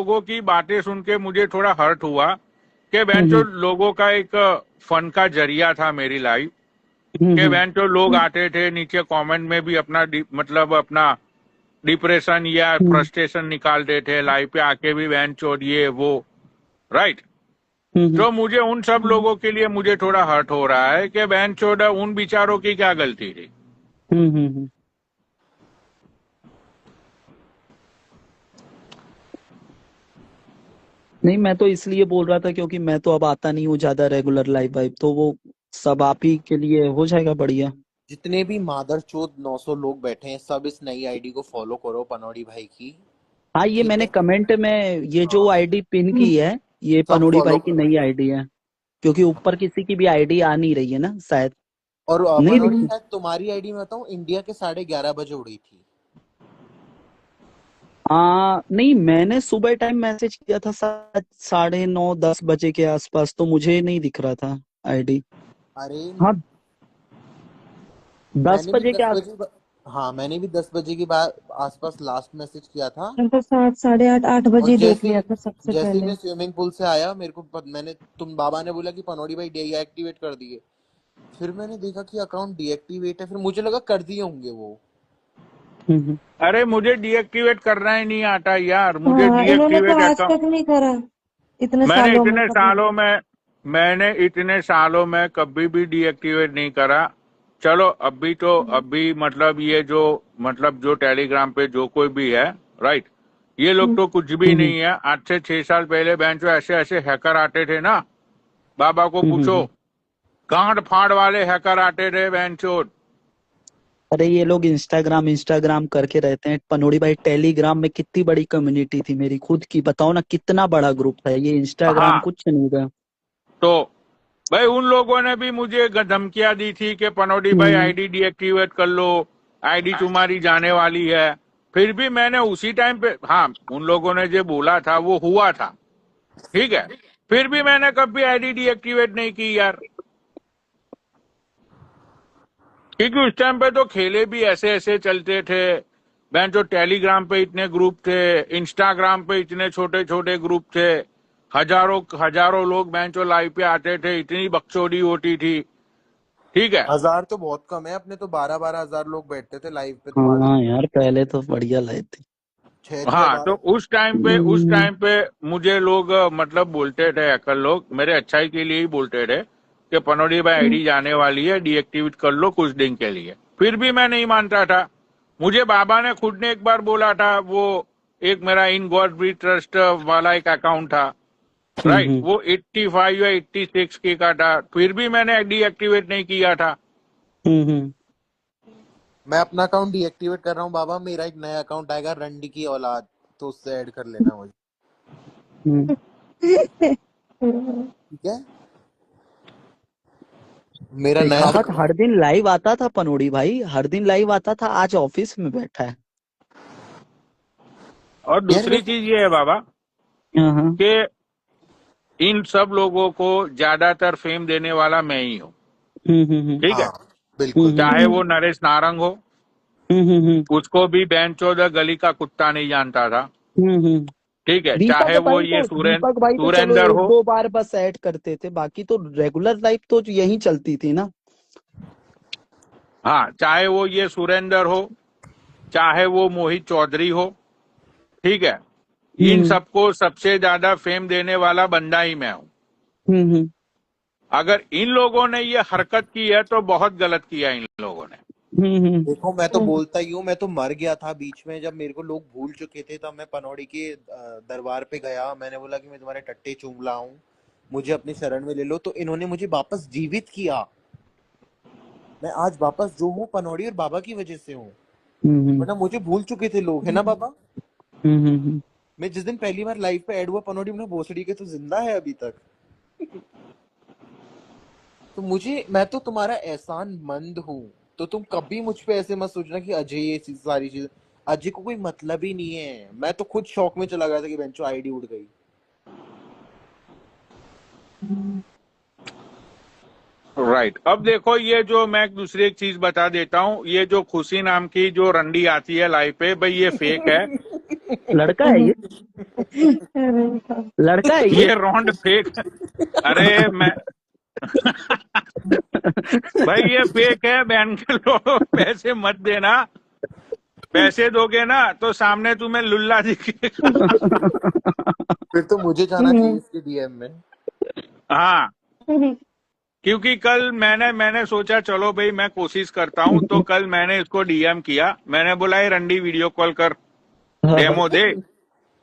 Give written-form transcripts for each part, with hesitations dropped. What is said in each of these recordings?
लोगों की बातें सुन के मुझे थोड़ा हर्ट हुआ कि बेंचो लोगों का एक फन का जरिया था मेरी लाइफ, कि बेंचो लोग आते थे नीचे कमेंट में भी अपना मतलब अपना डिप्रेशन या फ्रस्ट्रेशन निकालते थे, लाइफ पे आके भी बेंचो ये वो, राइट। तो मुझे उन सब लोगों के लिए मुझे थोड़ा हर्ट हो रहा है कि बेंचो उन बेचारों की क्या गलती थी। नहीं, मैं तो इसलिए बोल रहा था क्योंकि मैं तो अब आता नहीं हूँ ज्यादा रेगुलर लाइव वाइव, तो वो सब आप ही के लिए हो जाएगा बढ़िया। जितने भी मादरचोद 900 लोग बैठे हैं सब इस नई आईडी को फॉलो करो, पनौड़ी भाई की। हाँ, ये ठीक मैंने है। कमेंट में ये जो हाँ, आईडी पिन की है, ये सब पनोड़ी फॉलो भाई की करो। नई आईडी है, क्योंकि ऊपर किसी की भी आईडी आ नहीं रही है ना शायद। और नहीं पनौड़ी दिखी। शायद तुम्हारी आईडी में बताऊं, इंडिया के 11:30 बजे उड़ी थी। नहीं, मैंने सुबह टाइम मैसेज किया था 9:30 10 बजे के आसपास, तो मुझे नहीं दिख रहा था आईडी। अरे हाँ, दस मैंने भी बजे के 10 बजे, हाँ मैंने भी 10 बजे के बाद आसपास लास्ट मैसेज किया था। मैं तो 7 साढ़े 8 8 और बजे देख जैसे लिया ही था सबसे जैसे ही पहले। मैं स्विमिंग पूल से आया मेरे को मैंने तुम बाबा ने बोला कि पनौड़ी भाई डीएक्टिवेट कर दिए। फिर मैंने देखा कि अकाउंट डीएक्टिवेट है, फिर मुझे लगा कर दिए होंगे वो। अरे मुझे डीएक्टिवेट करना ही नहीं आता यार, मुझे हाँ, इन्होंने तो डीएक्टिवेट आज अकाउंट तक नहीं करा, इतने मैंने सालों में इतने कभी। सालों में मैंने इतने सालों में कभी भी डीएक्टिवेट नहीं करा। चलो अभी तो अभी मतलब ये जो मतलब जो टेलीग्राम पे जो कोई भी है, राइट, ये लोग तो कुछ भी नहीं है। आज से 6 साल पहले बेंचो ऐसे ऐसे हैकर आते थे ना, बाबा को पूछो, गांड फाड़ वाले हैकर आते थे बेंचो। अरे ये लोग इंस्टाग्राम इंस्टाग्राम करके रहते हैं। पनोड़ी भाई, टेलीग्राम में कितनी बड़ी कम्युनिटी थी मेरी खुद की, बताओ ना कितना बड़ा ग्रुप था। ये इंस्टाग्राम हाँ, कुछ नहीं था। तो भाई उन लोगों ने भी मुझे धमकियां दी थी कि पनौडी भाई हम्म, आईडी डीएक्टिवेट कर लो, आईडी तुम्हारी जाने वाली है। फिर भी मैंने उसी टाइम पे, हाँ उन लोगों ने जो बोला था वो हुआ था, ठीक है, फिर भी मैंने कभी आईडी डीएक्टिवेट नहीं की यार, क्योंकि उस टाइम पे तो खेले भी ऐसे ऐसे चलते थे। मैं जो टेलीग्राम पे इतने ग्रुप थे, इंस्टाग्राम पे इतने छोटे छोटे ग्रुप थे, हजारों हजारों लोग बेंच लाइव पे आते थे, इतनी बकचोदी होती थी, ठीक है। 1000 तो बहुत कम है, अपने तो 12-12 हजार लोग बैठते थे लाइव पे तुम्हारे। हाँ यार, पहले तो बढ़िया लाइफ थी। 6-6 हाँ, तो बारह उस टाइम पे मुझे लोग मतलब बोलते थे, हैकर लोग मेरे अच्छाई के लिए ही बोलते थे कि पनौड़ी भाई आईडी जाने वाली है, डीएक्टिवेट कर लो कुछ दिन के लिए। फिर भी मैं नहीं मानता था। मुझे बाबा ने खुद ने एक बार बोला था, वो एक मेरा इन गॉड ब्री ट्रस्ट वाला एक अकाउंट था, राइट, वो 85 या 86 के का था, फिर भी मैंने डीएक्टिवेट नहीं किया था। मैं अपना अकाउंट डीएक्टिवेट कर रहा हूँ बाबा, मेरा एक नया अकाउंट आएगा रंडी की औलाद, तो उससे ऐड कर लेना मुझे, ठीक है। मेरा नया शेखावत हर दिन लाइव आता था, पनोड़ी भाई हर दिन लाइव आता था, आज ऑफिस में बैठा है। और यार दूसरी वैसे चीज ये है बाबा हाँ। कि इन सब लोगों को ज्यादातर फेम देने वाला मैं ही हूँ, ठीक है। हाँ बिल्कुल। चाहे वो नरेश नारंग हो, उसको भी बेंचोद गली का कुत्ता नहीं जानता था, ठीक है। चाहे वो ये दीपक भाई तो चलो सुरेंद्र एक हो, दो बार बस ऐड करते थे, बाकी तो रेगुलर लाइफ तो यही चलती थी ना। हाँ चाहे वो ये सुरेंद्र हो, चाहे वो मोहित चौधरी हो, ठीक है, इन सबको सबसे ज्यादा फेम देने वाला बंदा ही मैं हूँ। अगर इन लोगों ने ये हरकत की है तो बहुत गलत किया इन लोगों ने। देखो मैं तो बोलता ही हूँ, मैं तो मर गया था बीच में जब मेरे को लोग भूल चुके थे, तब मैं पनौड़ी के दरबार पे गया, मैंने बोला कि मैं तुम्हारे टट्टे चूम रहा हूँ, मुझे अपनी शरण में ले लो, तो इन्होंने मुझे वापस जीवित किया। मैं आज वापस जो हूँ पनौड़ी और बाबा की वजह से हूँ, वरना मुझे भूल चुके थे लोग, है ना बाबा। मैं जिस दिन पहली बार लाइव पे ऐड हुआ पनौड़ी में भोसड़ी के, तो जिंदा है अभी तक। तो मैं तो तुम्हारा एहसान मंद हूँ, तो तुम कभी मुझ पे ऐसे मत सोचना कि अजय ये सारी चीज, अजय को कोई मतलब ही नहीं है। मैं तो खुद शौक में चला गया था कि बेंचो आईडी उड़ गई। राइट। अब देखो, ये जो मैं दूसरी एक चीज बता देता हूँ, ये जो खुशी नाम की जो रंडी आती है लाइव पे, भाई ये फेक है। लड़का है ये? अरे बाप। लड़का है ये? ये रॉन्ड फेक है। अरे मैं भाई ये फेक है, बहन के लोग पैसे मत देना। पैसे दोगे ना तो सामने तुम्हें लुल्ला दिखेगा। फिर तो मुझे जाना चाहिए इसके डीएम में। हाँ, क्योंकि कल मैंने सोचा चलो भाई मैं कोशिश करता हूँ, तो कल मैंने इसको डीएम किया। मैंने बोला ये रंडी वीडियो कॉल कर, डेमो दे।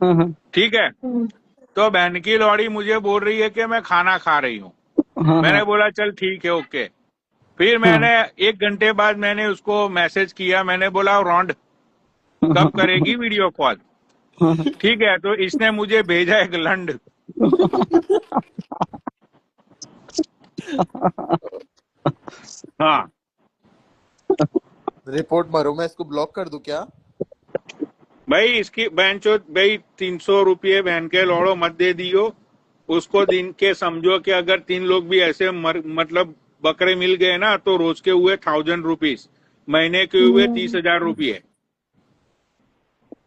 हाँ ठीक है, तो बहन की लौड़ी मुझे बोल रही है कि मैं खाना खा रही हूँ। हाँ मैंने बोला चल ठीक है, ओके। फिर मैंने 1 घंटे बाद मैंने उसको मैसेज किया, मैंने बोला रॉन्ड कब करेगी वीडियो कॉल। ठीक है, तो इसने मुझे भेजा एक लंड। हाँ, रिपोर्ट मारो, मैं इसको ब्लॉक कर दूं क्या? भाई इसकी बहन चो भाई 300 रुपये बहन के लौड़ो मत दे दियो उसको। दिन के समझो कि अगर 3 लोग भी ऐसे मतलब बकरे मिल गए ना, तो रोज के हुए 1000 रुपीज, महीने के हुए 30,000 रुपये।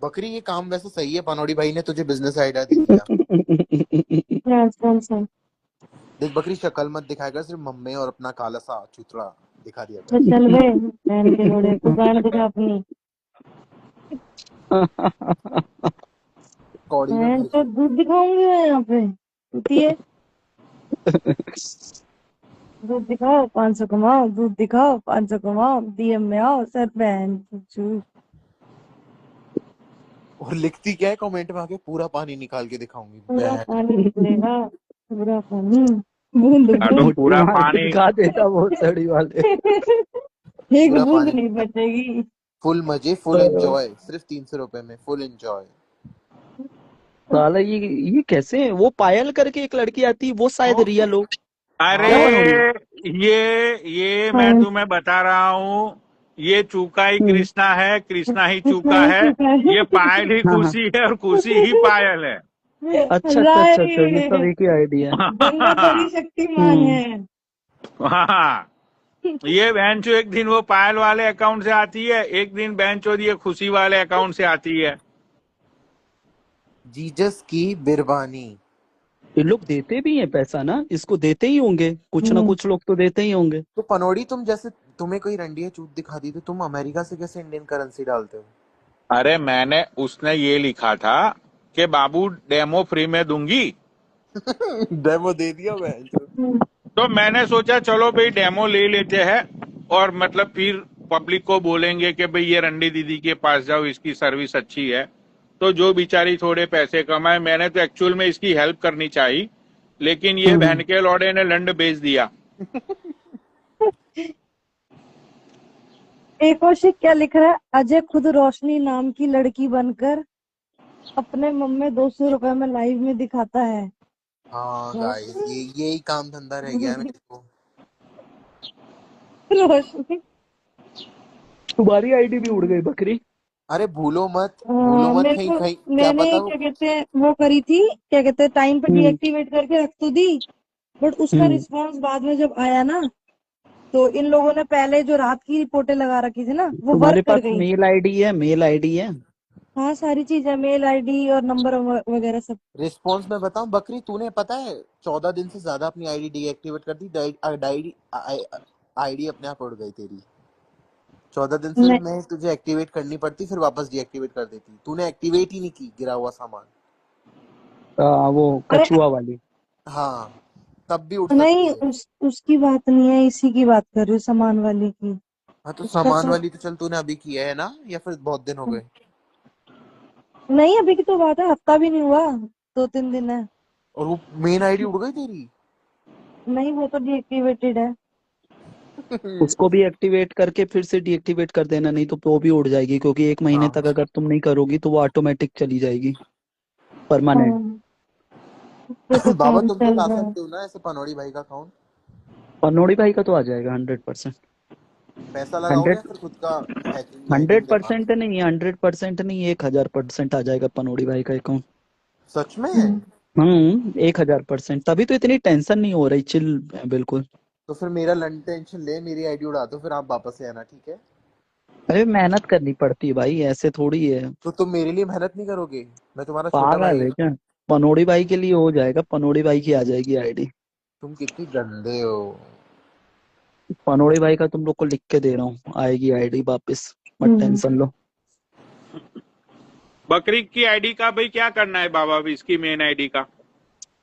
बकरी, ये काम वैसे सही है, पनौड़ी भाई ने तुझे बिजनेस आइडिया दे दिया। कौन सा? देख बकरी, शक्ल मत दिखाएगा, सिर्फ मम्मी और अपना काला सा चुतड़ा दिखा दिया तो कर। चल बे बहन के लोड़े को गाड़ दिखा अपनी। कौड़ी में मैं भर तो के। दूध दिखाऊंगी मैं यहाँ पे। उठिए, दूध दिखाओ 500 कमाओ, दूध दिखाओ 500 कमाओ, डीएम में आओ सर बहन चूचू। और लिखती क्या है कमेंट में आके, पूरा पानी निकाल के दिखाऊंगी पूरा बहन। पानी निकलेगा, पूरा पानी, बूंद अरे बूंद। पूरा मार के पानी। दिखा देता वो सड़ी वाले। एक पूरा बूंद पानी, नहीं बचेगी। फुल मजे, फुल एंजॉय, सिर्फ 300 रुपए में फुल एंजॉय। साला ये कैसे? वो पायल करके एक लड़की आती है, वो शायद हाँ रियल हो। अरे क्या बनोगी? ये मैं हाँ, तुम्हें बता रहा हूँ, ये चूका ही कृष्णा है, कृष्णा ही कितना चूका ही है। चुका है। ये पायल ही हाँ हाँ। खुशी है और खुशी ही पायल है। अच्छा अच्छा अच्छा अच्छा, ये सब राइट, एक ही आइडिया है। गंगा बड़ी शक्तिमान है। हाँ, ये बहनचो एक दिन वो पायल वाले अकाउंट से आती है, एक दिन बहनचो ये खुशी वाले अकाउंट से आती है। जीजस की बिरबानी। ये लोग देते भी हैं पैसा ना, इसको देते ही होंगे, कुछ ना कुछ लोग तो देते ही होंगे। तो पनौड़ी, तुम जैसे तुम्हें कोई रंडिया चूत दिखा दी तो तुम अमेरिका से कैसे इंडियन करेंसी डालते हो? अरे उसने ये लिखा था कि बाबू डेमो फ्री में दूंगी। डेमो दे दिया मैं। तो मैंने सोचा चलो भाई डेमो ले लेते हैं, और मतलब फिर पब्लिक को बोलेंगे कि भाई ये रंडी दीदी के पास जाओ, इसकी सर्विस अच्छी है, तो जो बेचारी थोड़े पैसे कमाए। मैंने तो एक्चुअल में इसकी हेल्प करनी चाहिए, लेकिन ये बहन के लौड़े ने लंड बेच दिया। एक कौशिक क्या लिख रहा है, अजय खुद रोशनी नाम की लड़की बनकर अपने मम्मी 200 रुपए में लाइव में दिखाता है। हाँ गाइस, यही काम धंधा रह गया है मेरे को। रोशनी, तुम्हारी आईडी भी उड़ गई बकरी। अरे भूलो मत मेरे कहीं को कहीं क्या मैंने पता क्या कहते हैं वो करी थी, क्या कहते हैं टाइम पे डीएक्टिवेट करके रख तो दी, बट उसका रिस्पांस बाद में जब आया ना, तो इन लोगों ने पहले जो रात की रिपोर्टें लगा रखी थी ना, वो तुम्हारे वर्क कर पास गई। मेल आईडी है? मेल आईडी है? हाँ सारी चीजें, मेल आईडी और नंबर वगैरह सब। रिस्पॉन्स में बताऊं बकरी, तूने पता है 14 दिन से ज्यादा अपनी आईडी डीएक्टिवेट कर दी, आईडी अपने आप उड़ गई तेरी। 14 दिन से मैं तुझे एक्टिवेट करनी पड़ती, फिर वापस डीएक्टिवेट कर देती। तूने एक्टिवेट ही नहीं की, गिरा हुआ सामान। वो कछुआ वाली। हाँ, तब भी उड़ नहीं, सकती है। उसकी बात नहीं है, इसी की बात कर रही हूँ, सामान वाली की। हाँ तो उसका सामान तो वाली तो चल तूने अभी किया है ना, या फिर बहुत दिन हो गए? नहीं, अभी की तो बात है, हफ्ता भी नहीं हुआ, 2-3 दिन है। और वो मेन आईडी उड़ गई तेरी? नहीं, वो तो डीएक्टिवेटेड है। उसको भी एक्टिवेट करके फिर से डीएक्टिवेट कर देना, नहीं तो वो भी उड़ जाएगी, क्योंकि 1 महीने तक अगर तुम नहीं करोगी तो वो ऑटोमेटिक चली जाएगी, परमानेंट। तो बाबा काम तुम तो चल ला रहा है। सकते हो ना ऐसे पनौड़ी भाई का अकाउंट? पनौड़ी भाई का तो आ जाएगा 100%। पैसा लगाओगे या 100 फिर खुद का हैकिंग दिमाग? 100% नहीं, 100% नहीं, 1000% आ जाएगा पनौड़ी भाई का अकाउंट। सच में? 1000%। तभी तो इतनी टेंशन नहीं हो रही, चिल बिल्कुल। तो फिर मेरा लन टेंशन ले, मेरी आईडी उड़ा दो, फिर आप वापस से आना, ठीक है? अरे मेहनत करनी पड़ती है भाई, ऐसे थोड़ी है। तो तुम मेरे लिए मेहनत नहीं करोगे? मैं तुम्हारा छोटा भाई पागल हूँ है ना। क्या? पनोड़ी भाई के लिए हो जाएगा, पनोड़ी भाई की आ जाएगी आईडी। तुम कितनी गंदे हो। पनोड़ी भाई का तुम लोग को लिख के दे रहा हूँ, आएगी आईडी वापस, मत टेंशन लो। बकरी की आईडी का भाई क्या करना है बाबा, अभी इसकी मेन आईडी का?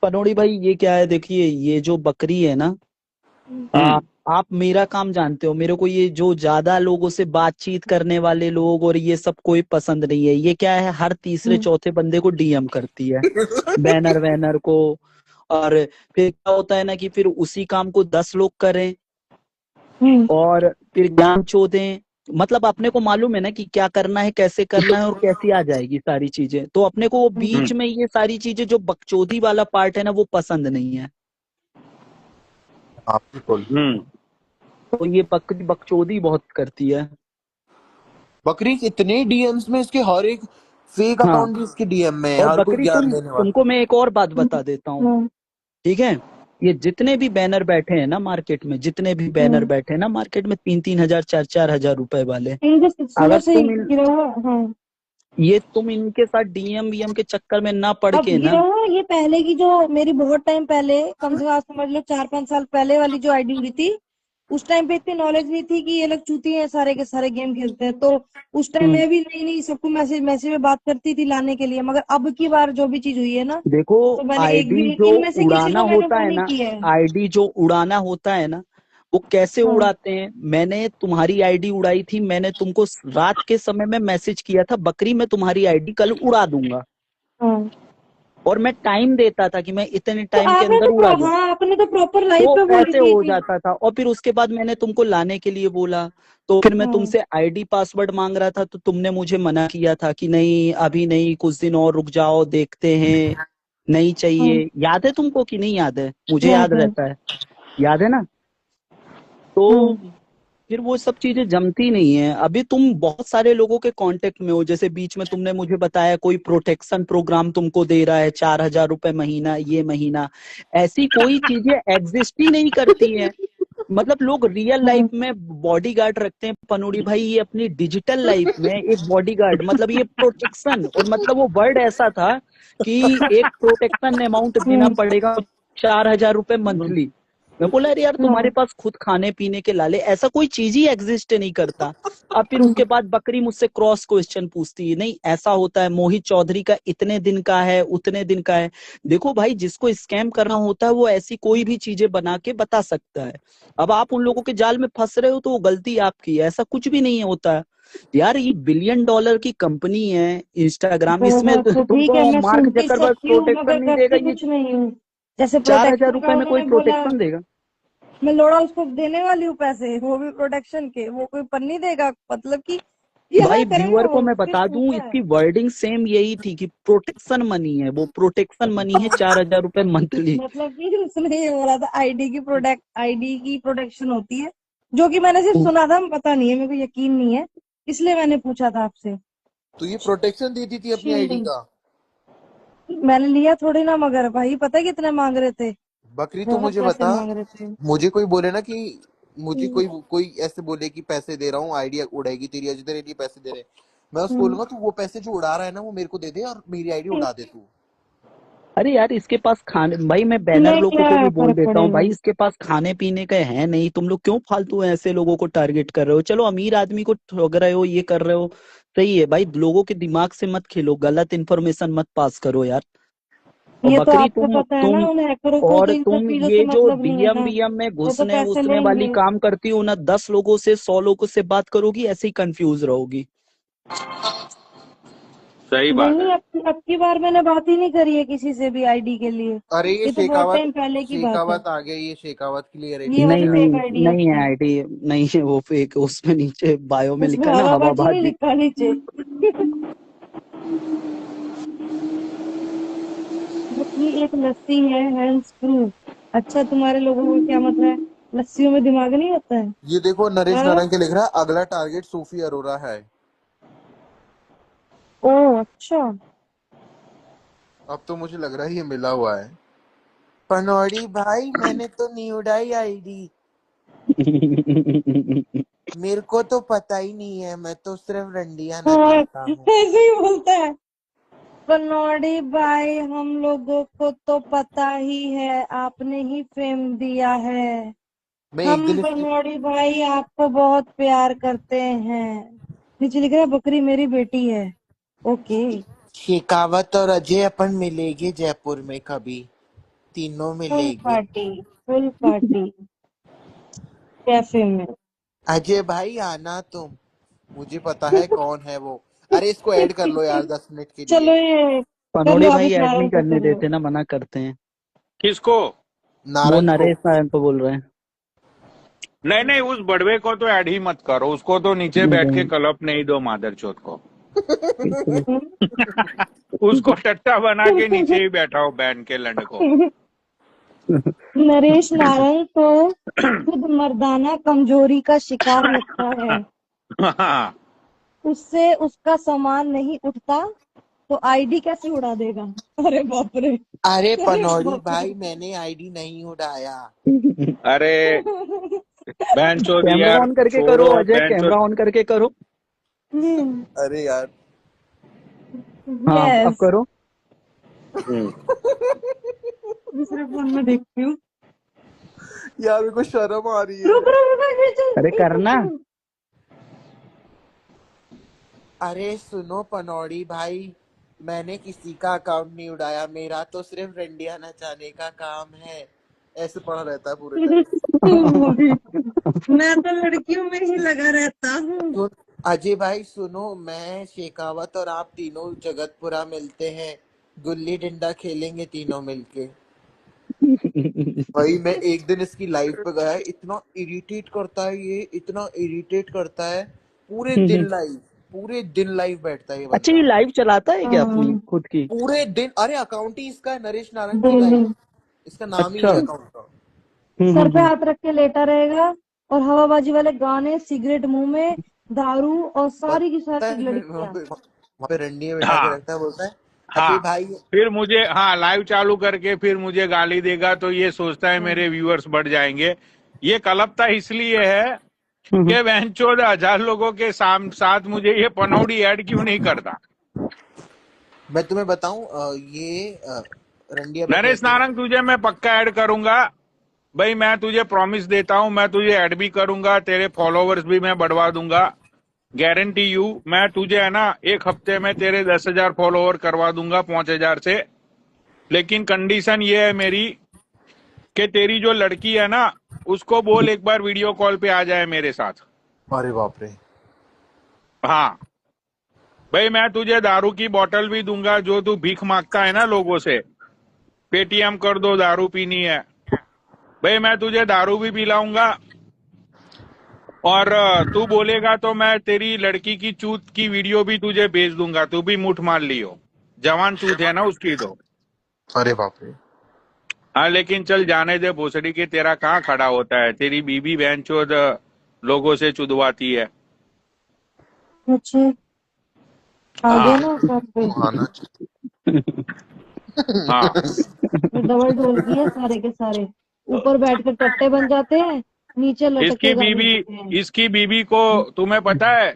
पनोड़ी भाई ये क्या है, देखिए ये जो बकरी है ना, आ, आप मेरा काम जानते हो, मेरे को ये जो ज्यादा लोगों से बातचीत करने वाले लोग और ये सब कोई पसंद नहीं है। ये क्या है, हर तीसरे चौथे बंदे को डीएम करती है, बैनर वैनर को। और फिर क्या होता है ना कि फिर उसी काम को 10 लोग करें और फिर ज्ञान चोदें। मतलब अपने को मालूम है ना कि क्या करना है, कैसे करना है और कैसी आ जाएगी सारी चीजें, तो अपने को वो बीच में ये सारी चीजें जो बकचोदी वाला पार्ट है ना, वो पसंद नहीं है। आप बिल्कुल। तो ये बकरी बकचोदी बहुत करती है। बकरी इतने डीएम्स में, इसके हर एक फेक हाँ, अकाउंट भी इसके डीएम में है, और हर कोई बकरी ज्ञान देने वाला। तुमको मैं एक और बात बता देता हूँ, ठीक है? ये जितने भी बैनर बैठे हैं ना मार्केट में, जितने भी बैनर बैठे हैं ना मार्केट में, 3-3 हजार 4-4 हजार रुपए वाले, इनके शुरू अगर से ही तुम इन गिरा हुआ। हाँ, ये तुम इनके साथ डीएम वीएम के चक्कर में ना पड़ अब के गिरा ना। हुआ ये पहले की जो मेरी बहुत टाइम पहले, कम से कम आप समझ लो 4-5 साल पहले वाली जो आईडी उड़ी थी, उस टाइम पे इतनी नॉलेज नहीं थी कि ये लोग चूती हैं, सारे के सारे गेम खेलते हैं। तो उस टाइम हम्म, मैं भी नई नई सबको मैसेज मैसेज में बात करती थी लाने के लिए, मगर अब की बार जो भी चीज हुई है ना, देखो, तो मैंने एक आईडी भी जो इनमें से किसी उड़ाना को मैंने होता वो है नहीं ना, किया है। आईडी जो उड़ाना होता है ना, वो कैसे हाँ, उड़ाते हैं। मैंने तुम्हारी आईडी उड़ाई थी, मैंने तुमको रात के समय में मैसेज किया था, बकरी मैं तुम्हारी आईडी कल उड़ा दूंगा, हाँ। और मैं टाइम देता था कि मैं इतने तो टाइम के आपने अंदर तो उड़ा दूं। हाँ, आपने तो प्रॉपर लाइव तो पे बोली ऐसे थी हो कि जाता था, और फिर उसके बाद मैंने तुमको लाने के लिए बोला, तो फिर मैं हाँ, तुमसे आईडी पासवर्ड मांग रहा था, तो तुमने मुझे मना किया था कि नहीं अभी नहीं, कुछ दिन और रुक जाओ, देखते हैं, नहीं हाँ, चाहिए। याद है तुमको कि नहीं याद है? मुझे याद याद है। रहता है, याद है ना? तो हाँ, फिर वो सब चीजें जमती नहीं है। अभी तुम बहुत सारे लोगों के कांटेक्ट में हो, जैसे बीच में तुमने मुझे बताया कोई प्रोटेक्शन प्रोग्राम तुमको दे रहा है 4,000 रुपए महीना, ये महीना। ऐसी कोई चीजें एग्जिस्ट ही नहीं करती हैं। मतलब लोग रियल लाइफ हाँ, में बॉडीगार्ड रखते हैं, पनोड़ी भाई ये अपनी डिजिटल लाइफ में एक बॉडीगार्ड, मतलब ये प्रोटेक्शन, और मतलब वो वर्ड ऐसा था कि एक प्रोटेक्शन अमाउंट देना हम्म, पड़ेगा, 4,000 रुपए मंथली। मैं बोला अरे यार, तुम्हारे हाँ, पास खुद खाने पीने के लाले ऐसा कोई चीज ही एग्जिस्ट नहीं करता। अब फिर उसके बाद बकरी मुझसे क्रॉस क्वेश्चन पूछती है, नहीं ऐसा होता है, मोहित चौधरी का इतने दिन का है, उतने दिन का है। देखो भाई, जिसको स्कैम करना होता है वो ऐसी कोई भी चीजें बना के बता सकता है। अब आप उन लोगों के जाल में फंस रहे हो तो वो गलती आपकी है, ऐसा कुछ भी नहीं होता है। यार ये $1 बिलियन की कंपनी है इंस्टाग्राम, इसमें बहुत। तो ठीक है, तुमको मैं मार्क सुनती जकरबर्ग सबकी हूँ प्रोटेक्शन मगर नहीं देगा करती ये? कुछ नहीं हूँ। जैसे 4,000 प्रोटेक्शन का रुपए में कोई उन्होंने बोला, प्रोटेक्शन देगा? मैं लोड़ा उसको देने वाली हूँ पैसे, वो भी प्रोटेक्शन के, वो कोई पन्नी देगा, मतलब कि यहाँ भाई करेगा व्यूअर को वो, मैं सिर्फ बता दूं, पूछा है। इसकी वर्डिंग सेम यही थी कि प्रोटेक्शन मनी है, वो प्रोटेक्शन मनी है, 4,000 रुपए मंथली। मतलब कि उसने ये बोला था आईडी की प्रोटेक्शन होती है, जो कि मैंने सिर्फ सुना था, पता नहीं है, मेरे को यकीन नहीं है, इसलिए मैंने पूछा था आपसे। तो ये प्रोटेक्शन देती थी अपनी आईडी का? मैंने लिया थोड़ी ना, मगर भाई पता है कितने मांग रहे थे? बकरी तू बहुत मुझे पैसे बता, मांग रहे थे। मुझे कोई बोले ना कि मुझे कोई कोई ऐसे बोले कि पैसे दे रहा हूँ, आईडी उड़ाएगी तेरी, आज तेरे लिए पैसे दे रहे हैं, मैं उसको हम्म। बोलूंगा तू वो पैसे जो उड़ा रहा है ना वो मेरे को दे दे और मेरी आईडी उड़ा दे तू। अरे यार, इसके पास खाने, भाई मैं बैनर तुम्हें लोगों क्या को भी बोल फर्क देता हूँ, पड़ेगा? भाई इसके पास खाने पीने का है नहीं, तुम लोग क्यों फालतू ऐसे लोगों को टारगेट कर रहे हो? चलो अमीर आदमी को ठग रहे हो, ये कर रहे हो, सही है भाई, लोगों के दिमाग से मत खेलो, गलत इन्फॉर्मेशन मत पास करो यार। और ये तो बकरी आपको पता है ना, तुम उन हैकरों को तो और इन सब तुम चीजों से ये जो मतलब नहीं है डीएम ना, वीएम में वो तो घुसने पैसे उसने वाली लेंगे। काम करती हो ना, 10 लोगों से 100 लोगों से बात करोगी, ऐसे ही कंफ्यूज रहोगी। सही बात है। नहीं, अब की बार मैंने बात ही नहीं करी है किसी से भी आईडी के लिए। अरे ये ये तो बहुत शेखावत, टाइम पहले की बात है। शेखावत आ गया, ये शेखावत क्लियर आईडी ये है नहीं वाली क्या? फेक नहीं, आईडी है नहीं है आपकी। आईडी, नहीं है वो फेक, उसमें नीचे बायो में उसमें लिखा है ना, हवाबाजी नहीं हवाबाजी। लिखा नीचे। ये एक लस्सी है, हैंड्स प्रूफ। अच्छा, तुम्हारे लोगों को क्या मतलब है, लस्सियों में दिमाग नहीं होता है? ये देखो नरेश हाँ? नारंग के लिख रहा है अगला टारगेट सूफी अरोरा है। ओ अच्छा। अब तो मुझे लग रहा है ये मिला हुआ है। पनौड़ी भाई मैंने तो नहीं उड़ाई आईडी, मेरे को तो पता ही नहीं है, मैं तो सिर्फ रंडिया हाँ, नचाता हूँ। ऐसे ही बोलता है। पनौड़ी भाई, हम लोगों को तो पता ही है, आपने ही फेम दिया है। मैं एक हम दिन इसकी पनौड़ी भाई आपको बहुत प्यार करते हैं। नीचे लिख रहा है बकरी मेरी बेटी है। ओके। शेखावत और अजय अपन मिलेंगे जयपुर में कभी, तीनों फुल मिलेंगे। पार्टी, फुल पार्टी कैफे में। अजय भाई आना तुम, मुझे पता है कौन है वो। अरे इसको ऐड कर लो यार 10 मिनट के चलो लिए। ये कर लो, पनोड़े आप भाई इस ऐड नहीं नारायण को करने कर लो। देते ना, मना करते हैं। किसको? वो नारंग को। नरेश नारायण को बोल रहे हैं। नहीं नहीं, उस बड़वे को तो ऐड ही मत करो, उसको तो नीचे बैठ के नहीं, कलप नहीं दो मादरचोद को। इसलिए। उसको टट्टा बना के नीचे ही बैठाओ बैन के लंड को। नरेश नारायण तो खुद मर्दाना कमजोरी का शिकार लगता है। हाँ, उससे उसका सामान नहीं उठता तो आईडी कैसे उड़ा देगा। अरे बाप रे। अरे अरे पनौड़ी बाप भाई, रे। मैंने आईडी नहीं उड़ाया। अरे बैंचोद कैमरा यार ऑन करके करो छोड़ो अजय, कैमरा बैंचोद। ऑन करके करो। अरे यार, हाँ अब यस। करो। दूसरे फोन में देखती हूँ। यार मेरे को शर्म आ रही है। रुक रुक रुक, ये चल, अरे एक करना। सेकंड। अरे सुनो पनौड़ी भाई, मैंने किसी का अकाउंट नहीं उड़ाया, मेरा तो सिर्फ रंडिया नचाने का काम है। ऐसे पड़ा रहता है पूरे टाइम। मैं तो लड़कियों में ही लगा रहता हूँ। सुन अजय भाई सुनो, मैं शेखावत और आप तीनों जगतपुरा मिलते हैं, गुल्ली डंडा खेलेंगे तीनों मिलके। भाई मैं एक दिन इसकी लाइव पे गया, इतना इरिटेट करता है ये, इतना इरिटेट करता है। पूरे दिन लाइव, पूरे दिन लाइव बैठता है ये अच्छा, ये बंदा। लाइव चलाता है क्या अपनी खुद की? पूरे दिन, अरे अकाउंट ही इसका है, नरेश नारायण की डेली लाइव, इसका नाम ही अच्छा। है अकाउंट का। सर पे हाथ रख के लेटा रहेगा और हवाबाजी वाले गाने, सिगरेट मुंह में, दारू और सारी की पता सारी है लड़कियां। वहां पे रंडी में बैठा के हाँ रखता है, बोलता है अजय हाँ, भाई। फिर मुझे हाँ लाइव चालू करके फिर मुझे गाली देगा तो ये सोचता है मेरे व्यूअर्स बढ़ जाएंगे। ये कलपता इसलिए है कि बैंचोद 1000 लोगों के साथ मुझे ये पनौड़ी ऐड क्यों नहीं करता। मैं तुम्हें बताऊं, ये रंडिया पे नरेश कैसे। नारंग तुझे मैं पक्का ऐड करूंगा भाई, मैं तुझे प्रॉमिस देता हूं, मैं तुझे ऐड भी करूंगा, तेरे फॉलोवर्स भी मैं बढ़वा दूंगा, गारंटी यू। मैं तुझे है ना 1 हफ्ते में तेरे 10,000 फॉलोवर करवा दूंगा 5,000 से। लेकिन कंडीशन ये है मेरी कि तेरी जो लड़की है ना उसको बोल एक बार वीडियो कॉल पे आ जाए मेरे साथ। अरे बाप रे। हाँ भाई, मैं तुझे दारू की बोतल भी दूंगा, जो तू भीख मांगता है ना लोगों से, पेटीएम कर दो दारू पीनी है, भाई मैं तुझे दारू भी पिलाऊंगा। और तू बोलेगा तो मैं तेरी लड़की की चूत की वीडियो भी तुझे भेज दूंगा, तू भी मुठ मार लियो। जवान चूत है ना उसकी तो। अरे बाप रे। हाँ लेकिन चल जाने दे भोसड़ी के, तेरा कहाँ खड़ा होता है, तेरी बीबी बहन चोद लोगों से चुदवाती है। अच्छा, आ गया हाँ ना सर पे। आना हाँ, डबल ढोल की है सारे के सारे। ऊपर बैठ कर टट्टे बन जाते हैं, नीचे लटक के इसकी गाली बीवी देते हैं। इसकी बीबी को तुम्हें पता है,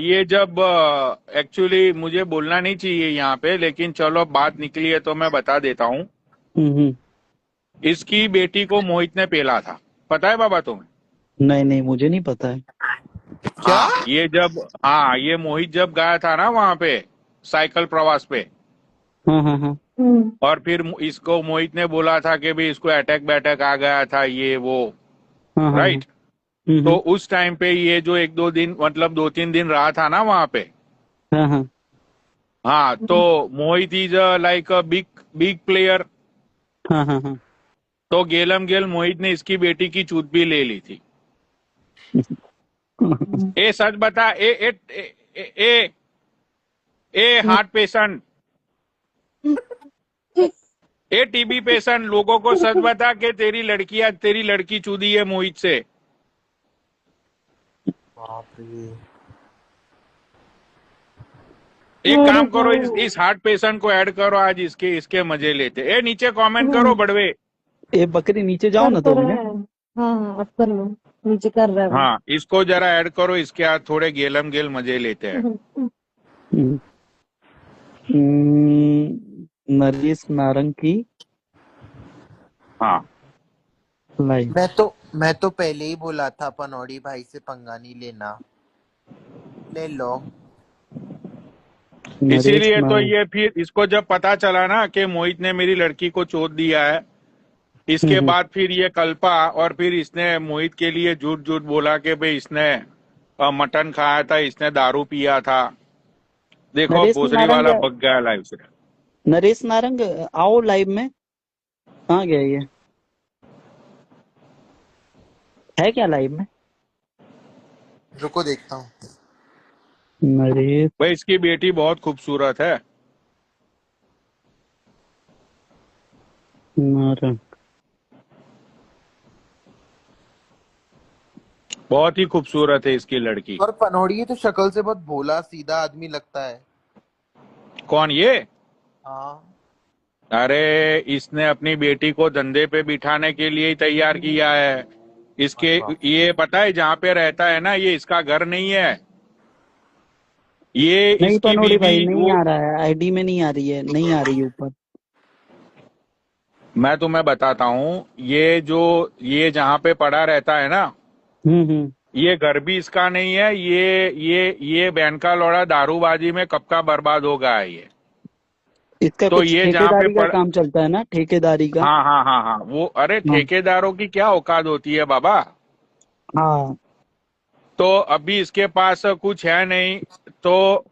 ये जब एक्चुअली मुझे बोलना नहीं चाहिए यहाँ पे, लेकिन चलो बात निकली है तो मैं बता देता हूँ। इसकी बेटी को मोहित ने पेला था, पता है बाबा तुम्हें? नहीं नहीं, मुझे नहीं पता है। क्या। ये मोहित जब गया था ना वहां पे साइकिल प्रवास पे, हाँ हाँ हाँ और फिर इसको मोहित ने बोला था कि भाई इसको अटैक बैटैक आ गया था ये वो, हाँ हाँ राइट? तो उस टाइम पे ये जो 1-2 दिन मतलब 2-3 दिन रहा था ना वहां पे, हाँ हाँ हाँ, तो Mohit is like a big big player. हाँ हाँ हाँ। तो गेलम गेल मोहित ने इसकी बेटी की चूत भी ले ली थी। ए सच बता, ए हार्ट पेशेंट, ए टीबी पेशेंट, लोगों को सच बता के तेरी लड़की चूदी है मोहित से। बाप रे। एक काम करो, इस हार्ट पेशेंट को ऐड करो आज, इसके मजे लेते। ए नीचे कमेंट करो बड़वे। ए बकरी नीचे जाओ ना कर तो 2 रहे मिनट। हैं। हाँ हाँ, अब कर लो। नीचे कर रहा है वो। हाँ, इसको जरा ऐड करो, इसके आज थोड़े गेलम गेल मजे लेते हैं। हम्म, नरेश नारंग की हाँ, लाइव। मैं तो पहले ही बोला था पनौड़ी भाई से पंगा नहीं लेना। ले लो। नरेश इसीलिए तो नारंग। ये फिर इसको जब पता चला ना कि मोहित ने मेरी लड़की को चोट दिया है, इसके हम्म। बाद फिर ये कल्पा, और फिर इसने मोहित के लिए झूठ झूठ बोला कि भाई इसने मटन खाया था, इसने दारू पिया था। देखो नरेश भोसड़ी नारंग, वाला बग गया लाइफ से। नरेश नारंग आओ लाइव में। कहाँ गया ये? है क्या लाइव में? रुको देखता हूँ। नरेश भाई इसकी बेटी बहुत खूबसूरत है, नारंग। बहुत ही खूबसूरत है इसकी लड़की। और पनौड़ी तो शक्ल से बहुत भोला सीधा आदमी लगता है। कौन ये? हाँ। अरे इसने अपनी बेटी को धंधे पे बिठाने के लिए ही तैयार किया है। इसके अरे बाप। ये पता है जहाँ पे रहता है ना, ये इसका घर नहीं है, ये नहीं इसकी पनोड़ी बीवी भाई, नहीं वो। आ रहा है आईडी में, नहीं आ रही है, नहीं आ रही है ऊपर। मैं तुम्हें बताता हूँ, ये जहाँ पे पड़ा रहता है ना, हम्म। ये घर भी इसका नहीं है। ये बहन का लौड़ा दारूबाजी में कब का बर्बाद हो गया है ये। इसका तो कुछ ये जहाँ पे ठेकेदारी का पड़ काम चलता है ना, ठेकेदारी का। हाँ हाँ हाँ हाँ, वो अरे हाँ ठेकेदारों की क्या औकात होती है बाबा। हाँ। तो अभी इसके पास कुछ है नहीं, तो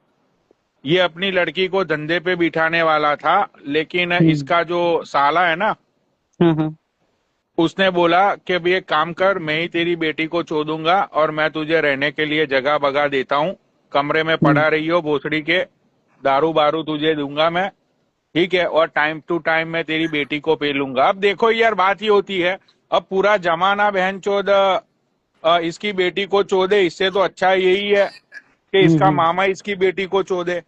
ये अपनी लड़की को धंधे पे बिठाने वाला था, लेकिन हम्म। इसका जो साला है ना, हाँ हाँ। उसने बोला कि भाई एक काम कर, मैं ही तेरी बेटी को छोड़ूंगा और मैं तुझे रहने के लिए जगह बगा देता हूँ, कमरे में हम्म पड़ा रही हो भोसड़ी के, दारू बारू तुझे दूंगा मैं, ठीक है, और टाइम टू टाइम मैं तेरी बेटी को पे लूंगा। अब देखो यार, बात ही होती है, अब पूरा जमाना बहन चोद इसकी बेटी को चोदे, इससे तो अच्छा यही है कि इसका हम्म मामा इसकी बेटी को चोदे।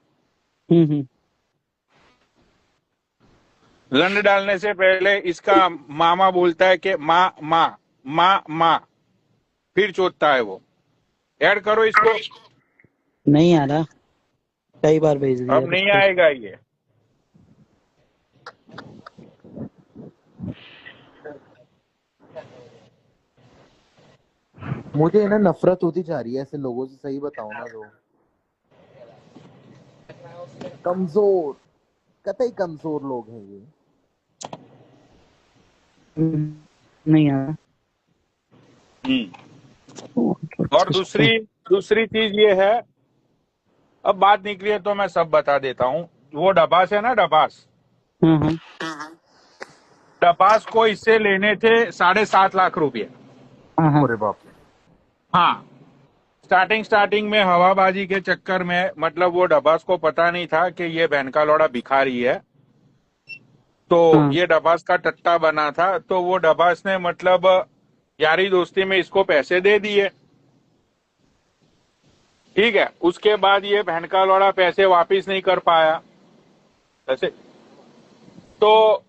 हम्म। लंड डालने से पहले इसका मामा बोलता है कि माँ माँ माँ माँ, फिर चोदता है वो। ऐड करो इसको। नहीं आ रहा, कई बार भेज दिया अब नहीं रिक्वेस्ट। आएगा ये। मुझे ना नफरत होती जा रही है ऐसे लोगों से, सही बताओ ना। जो कमजोर, कतई कमजोर लोग हैं ये। नहीं आ रहा। हम्म। और अच्छा। दूसरी दूसरी चीज ये है, अब बात निकली है तो मैं सब बता देता हूँ। वो डबास है ना, डबास, हाँ हाँ डबास को इससे लेने थे 7.5 लाख रुपए। हाँ हाँ। अरे बाप रे। हाँ, स्टार्टिंग में हवाबाजी के चक्कर में, मतलब वो डबास को पता नहीं था कि ये बहन का लौड़ा भिखारी है, तो हाँ। ये डबास का टट्टा बना था, तो वो डबास ने मतलब यारी दोस्ती में इसको पैसे दे दिए, ठीक है। उसके बाद ये बहन का लौड़ा पैसे वापिस नहीं कर पाया ऐसे, तो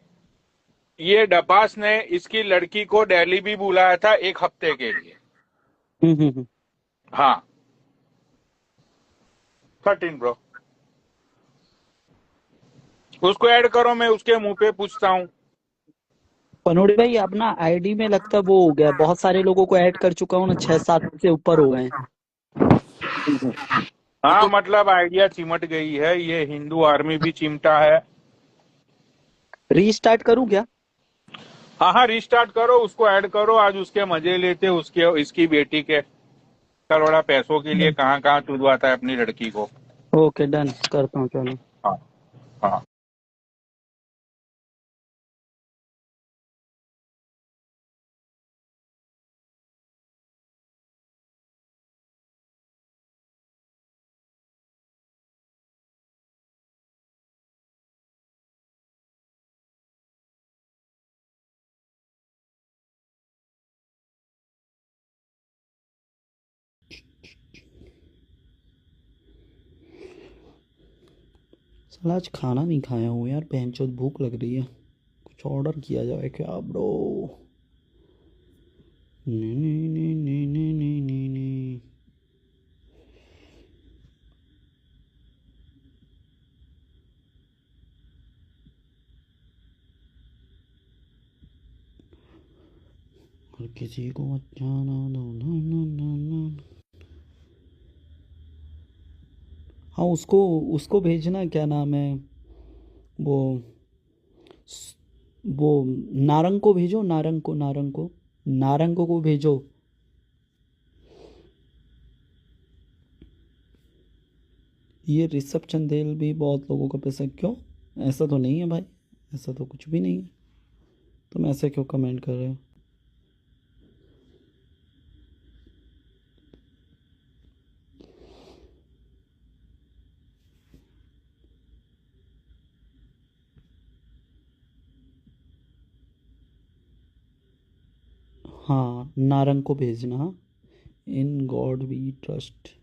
ये डबास ने इसकी लड़की को दिल्ली भी बुलाया था 1 हफ्ते के लिए। हम्म। हाँ, 13 ब्रो। उसको ऐड करो, मैं उसके मुंह पे पूछता हूँ। पनोड़ी भाई अपना आईडी में लगता है वो हो गया, बहुत सारे लोगों को ऐड कर चुका हूँ ना, 6-7 से ऊपर हो गए हैं। हाँ, मतलब आइडिया चिमट गई है, ये हिंदू आर्मी भी चिमटा है। रीस्टार्ट करूं क्या? हाँ हाँ, रिस्टार्ट करो, उसको ऐड करो, आज उसके मजे लेते, उसके इसकी बेटी के करोड़ा पैसों के लिए कहाँ कहाँ चुदवाता है अपनी लड़की को। ओके डन, करता हूँ चलो। हाँ हाँ। साला आज खाना नहीं खाया हूँ यार, बेंचोद भूख लग रही है, कुछ ऑर्डर किया जाए क्या ब्रो? नी नी नी नी नी नी नी नी। और किसी को अच्छा ना दो ना ना ना ना। हाँ, उसको उसको भेजना, क्या नाम है वो वो नारंग को भेजो, नारंग को भेजो। ये ऋषभ चंदेल भी बहुत लोगों का पैसा, क्यों? ऐसा तो नहीं है भाई, ऐसा तो कुछ भी नहीं है। तुम ऐसे क्यों कमेंट कर रहे हो? हाँ, नारंग को भेजना। In God we trust.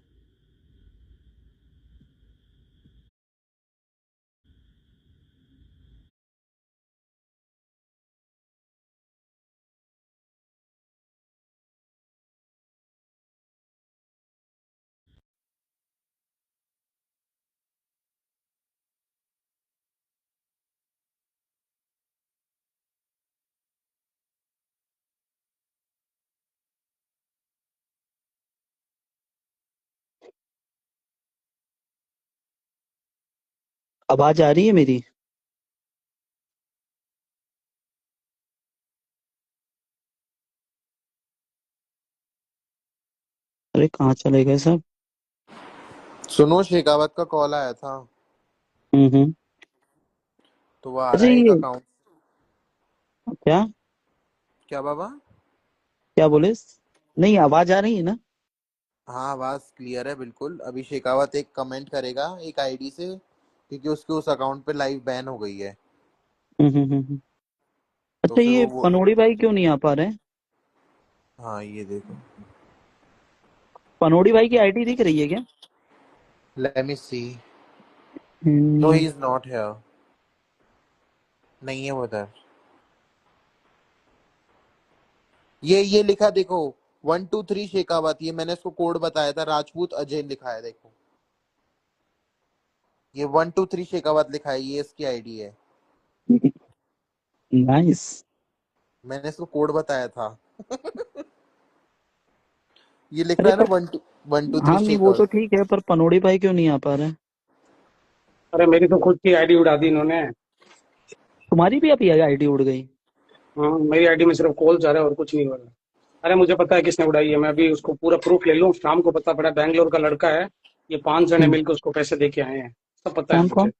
आवाज आ रही है मेरी? अरे कहाँ चले गए सब? सुनो, शेखावत का कॉल आया था, हम्म। तो वो आ अच्छा, रहा है एक ये अकाउंट। क्या क्या बाबा? क्या बोले? नहीं, आवाज आ रही है ना? हाँ, आवाज क्लियर है बिल्कुल। अभी शेखावत एक कमेंट करेगा एक आईडी से, क्योंकि उसके उस अकाउंट पे लाइव बैन हो गई है। हम्म। तो अच्छा, फिर ये वो पनोड़ी भाई क्यों नहीं आ पा रहे? हाँ, ये देखो। पनोड़ी भाई की आईडी दिख रही है क्या? Let me see. No, hmm. He is not here. नहीं है वो उधर। ये लिखा देखो, 123 शेखावत। ये मैंने इसको कोड बताया था, राजपूत अजय लिखा है, देखो। ये 123 शेखावत लिखा है, ये इसकी आईडी है। नाइस। मैंने इसको कोड बताया था। ये लिख अरे रहा है ना, पर 123 हाँ, नहीं वो तो शेखावत। ठीक है, पर पनोड़ी भाई क्यों नहीं आ पा रहे? अरे मेरी तो खुद की आईडी उड़ा दी इन्होंने। तुम्हारी भी अभी आईडी उड़ गई? हाँ, मेरी आईडी में सिर्फ कॉल जा रहा है और कुछ नहीं हो रहा। अरे मुझे पता है किसने उड़ाई है, मैं अभी उसको पूरा प्रूफ ले लूं। शाम को पता पड़ा बैंगलोर का लड़का है, ये 5 जने हम्म। मिलकर उसको पैसे दे के आए हैं। सब पता है कौन मुझे। कौन?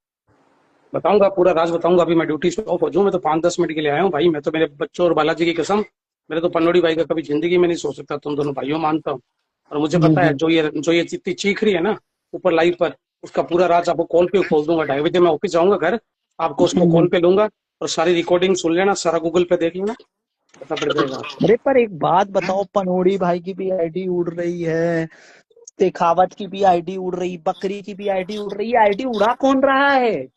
बताऊंगा, पूरा राज बताऊंगा। अभी मैं ड्यूटी से ऑफ हो जाऊं, मैं तो 5-10 मिनट के लिए आया हूँ भाई। मैं तो मेरे बच्चों और बालाजी की कसम, मेरे तो पन्नौड़ी भाई का कभी जिंदगी में नहीं सोच सकता। तुम दोनों भाइयों मानता हूँ। और मुझे पता है हम्म। जो ये चित्ती चीख रही है ना ऊपर लाइव पर, उसका पूरा राज आपको कॉल पे खोल दूंगा। 2:30 बजे मैं ऑफिस जाऊंगा घर, आपको उसको कॉल पे लूंगा और सारी रिकॉर्डिंग सुन लेना, सारा गूगल पे देख लेना, पता पड़ जाएगा आपको। अरे पर एक बात बताओ, पनोड़ी भाई की भी आईडी उड़ रही है, शेखावत की भी आईडी उड़ रही, बकरी की भी आईडी उड़ रही है। आईडी उड़ा कौन रहा है?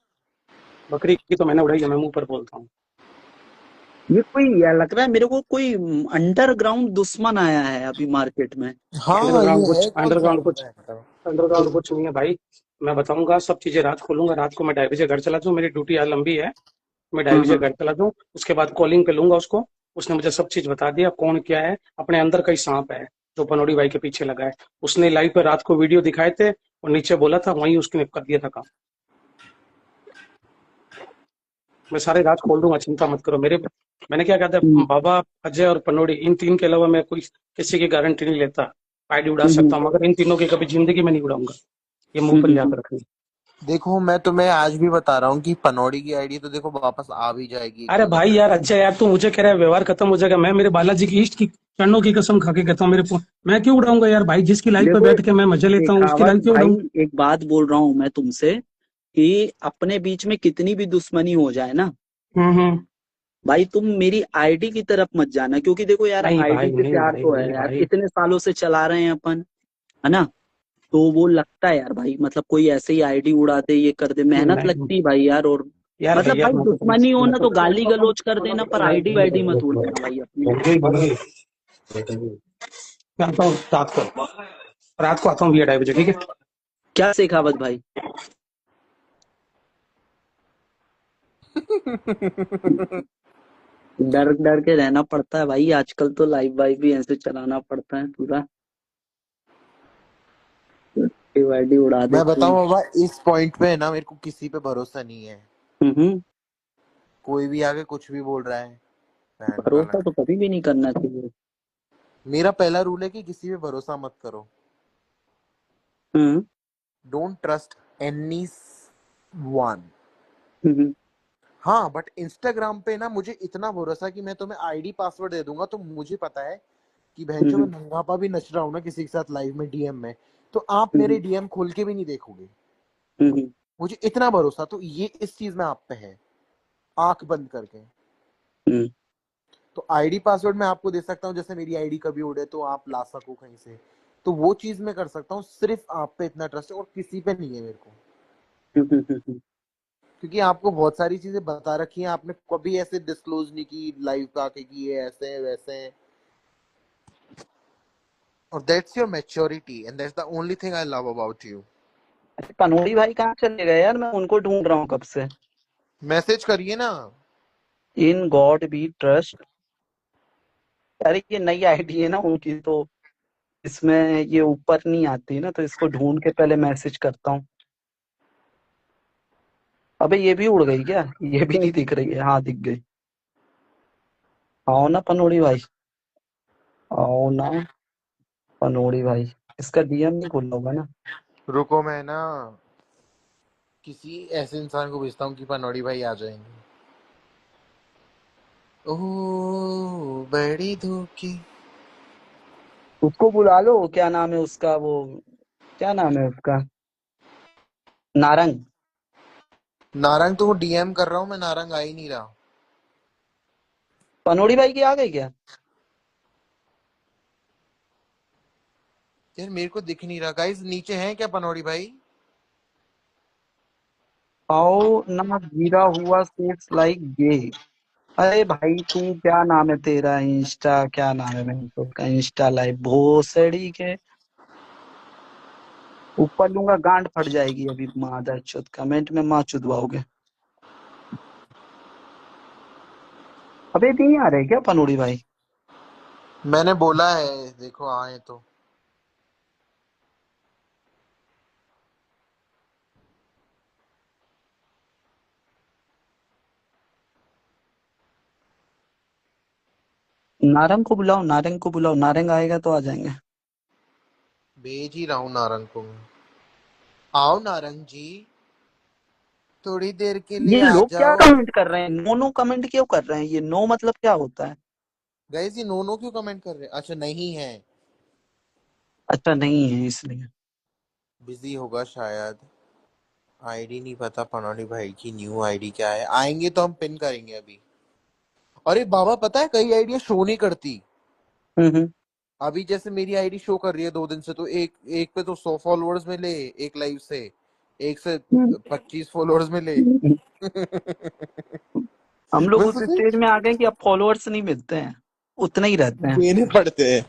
बकरी की तो मैंने उड़ाई है, मैं मुंह पर बोलता हूँ। ये कोई, ये लग रहा है मेरे को कोई अंडरग्राउंड दुश्मन आया है अभी मार्केट में। हाँ, अंडरग्राउंड ये कुछ है कौन सा अंडरग्राउंड कुछ बंदा है? अंडरग्राउंड कुछ नहीं है भाई। मैं बताऊंगा सब चीजें, रात खोलूंगा। रात को मैं 2:30 बजे घर चला जाऊँ, मेरी ड्यूटी आज लंबी है। मैं 2:30 बजे घर चला जाऊँ, उसके बाद कॉलिंग पे लूंगा उसको। उसने मुझे सब चीज बता दिया, कौन क्या है। अपने अंदर का ही सांप है जो पनौड़ी भाई के पीछे लगा है। उसने लाइव पे रात को वीडियो दिखाए थे और नीचे बोला था, वहीं उसने कर दिया था काम। मैं सारे राज खोल दूंगा, चिंता मत करो। मैंने क्या कहता है, बाबा, अजय और पनौड़ी, इन तीन के अलावा मैं कोई किसी की गारंटी नहीं लेता। आईडी उड़ा सकता हूँ, मगर इन तीनों की कभी जिंदगी में नहीं उड़ाऊंगा। ये मुंह पर याद रखना। देखो, मैं तुम्हें आज भी बता रहा हूँ कि पनौड़ी की आईडी तो देखो वापस आ भी जाएगी एक अरे दो दिन भाई में। यार, अजय यार, तू मुझे कह रहा है व्यवहार खत्म हो जाएगा। मैं मेरे बालाजी की इष्ट की चरणों की कसम खा के कहता हूँ, मैं क्यों उड़ाऊंगा यार भाई? जिसकी लाइफ पे देखो बैठ के मैं मजे लेता हूँ, उसकी शेखावत लाइफ क्यों भाई, उड़ाऊं? एक बात बोल रहा हूं मैं तुमसे, कि अपने बीच में कितनी भी दुश्मनी हो जाए ना हम्म। भाई, तुम मेरी आईडी की तरफ मत जाना, क्योंकि देखो यार, नहीं आईडी भाई, से नहीं प्यार भाई, तो है नहीं यार, भाई। इतने सालों से चला रहे हैं अपन, है ना? तो वो लगता है यार भाई, मतलब कोई ऐसे ही आईडी उड़ा दे, ये कर दे, मेहनत नहीं लगती है भाई यार। और यार मतलब भैया, भाई, दुश्मनी हो ना तो गाली गलौज कर देना, पर आईडी वाईडी मत नहीं उड़ाना भाई अपनी। नहीं भाई, मैं आता हूँ रात को आता हूँ भैया 2:30 बजे, ठीक है? क्या शेखावत भाई? डर डर के रहना पड़ता है भाई, आजकल तो लाइव वाइव भी ऐसे चलाना पड़ता है पूरा, वाईडी उड़ा मैं देते हैं। बताऊं बाबा, इस पॉइंट पे है ना, मेरे को किसी पे भरोसा नहीं है। हम्म। कोई भी आके कुछ भी बोल रहा है, बैंड वाला। भरोसा तो कभी भी नहीं करना चाहिए। मेरा पहला रूल है कि किसी पे भरोसा मत करो। हम्म डोंट ट्रस्ट एनी वन। हम्म हाँ, बट इंस्टाग्राम पे ना मुझे इतना भरोसा कि मैं तुम्हें आईडी पासवर्ड दे दूंगा, तो मुझे पता है कि बहनचोद मैं हम्म नंगापा भी नच रहा हूँ ना किसी के साथ लाइव में डीएम में, तो आप मेरे हम्म डीएम खोल के भी नहीं देखोगे। हम्म मुझे इतना भरोसा, तो ये इस चीज में आप पे है, आंख बंद करके। हम्म तो आईडी पासवर्ड मैं आपको दे सकता हूँ, जैसे मेरी आईडी कभी उड़े तो आप ला सको कहीं से, तो वो चीज मैं कर सकता हूँ। सिर्फ आप पे इतना ट्रस्ट है और किसी पे नहीं है मेरे को, हम्म। क्योंकि आपको बहुत सारी चीजें बता रखी हैं, आपने कभी ऐसे डिस्क्लोज नहीं की लाइव पे आके कि ये ऐसे है वैसे है। और that's your maturity and that's the only thing I love about you. अरे पनोड़ी भाई कहाँ चले गए यार, मैं उनको ढूंढ रहा हूँ कब से। मैसेज करिए ना। In God B trust. अरे ये नई आईडी है ना उनकी, तो इसमें ये ऊपर नहीं आती ना, तो इसको ढूंढ के पहले मैसेज करता हूँ। अबे ये भी उड़ गई क्या? ये भी नहीं दिख रही है, हाँ दिख गई। आओ ना पनोड़ी भाई, आओ ना पनोड़ी भाई। इसका डीएम नहीं खुला होगा ना? रुको, मैं ना किसी ऐसे इंसान को भेजता हूँ कि पनौड़ी भाई आ जाएंगे। ओह बड़ी धोखे। उसको बुला लो, क्या नाम है उसका वो, क्या नाम है उसका, नारंग। नारंग तो वो डीएम कर रहा हूँ मैं, नारंग आ ही नहीं रहा। पनोड़ी भाई की आ गई क्या? यार मेरे को दिख नहीं रहा। गाइस नीचे हैं क्या पनौड़ी भाई? आओ ना, गिरा हुआ सेट्स लाइक गे। अरे भाई तू, क्या नाम है तेरा इंस्टा, क्या नाम है मैंने तो उसका इंस्टा लाइव भोसड़ी के ऊपर लूंगा, गांड फट जाएगी अभी मादर चौथ, कमेंट में माँ चुदवाओगे। अबे नहीं आ रहे क्या पनोड़ी भाई? मैंने बोला है, देखो आए तो। नारंग को बुलाओ, नारंग को बुलाओ, नारंग आएगा तो आ जाएंगे। भेज ही रहा हूँ नारंग को मैं। आओ नारंग जी, थोड़ी देर के लिए ये आ लोग क्या जाओ। कमेंट कर रहे हैं, नो नो कमेंट क्यों कर रहे हैं? ये नो मतलब क्या होता है? गाइस ये नो नो क्यों कमेंट कर रहे हैं? अच्छा नहीं है, अच्छा नहीं है इसलिए। बिजी होगा शायद। आईडी नहीं पता पनौड़ी भाई की, न्यू आईडी क्या है, आएंगे तो हम पिन करेंगे अभी। अरे बाबा पता है कई आईडिया शो नहीं करती। हम्म। अभी जैसे मेरी आईडी शो कर रही है 2 दिन से, तो एक एक पे तो 100 फॉलोअर्स मिले एक लाइव से, एक से हम्म। 25 फॉलोअर्स मिले। हम लोग मैं उस सोचा स्टेज में आ गए कि अब फॉलोअर्स नहीं मिलते हैं, उतने ही रहते हैं। देने पड़ते हैं।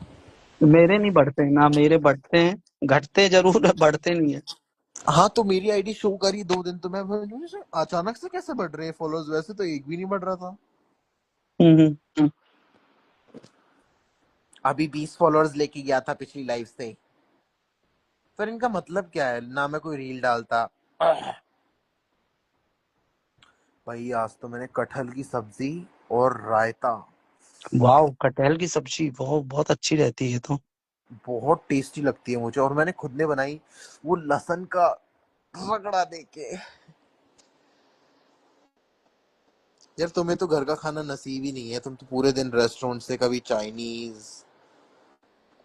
मेरे नहीं बढ़ते ना, मेरे बढ़ते हैं, घटते जरूर है, बढ़ते नहीं है। हाँ तो मेरी आईडी शो करी 2 दिन, तो मैं अचानक से कैसे बढ़ रहे हैं फॉलोअर्स, वैसे तो एक भी नहीं बढ़ रहा था। हम्म। अभी 20 फॉलोअर्स लेके गया था पिछली लाइव से। पर इनका मतलब क्या है, ना मैं कोई रील डालता। भाई आज तो मैंने कटहल की सब्जी और रायता, वाह, कटहल की सब्जी बहुत बहुत अच्छी रहती है तो। बहुत टेस्टी लगती है मुझे, और मैंने खुद ने बनाई, वो लहसुन का रगड़ा देके। यार तुम्हें तो घर का खाना नसीब ही नहीं है, तुम तो पूरे दिन रेस्टोरेंट से, कभी चाइनीज।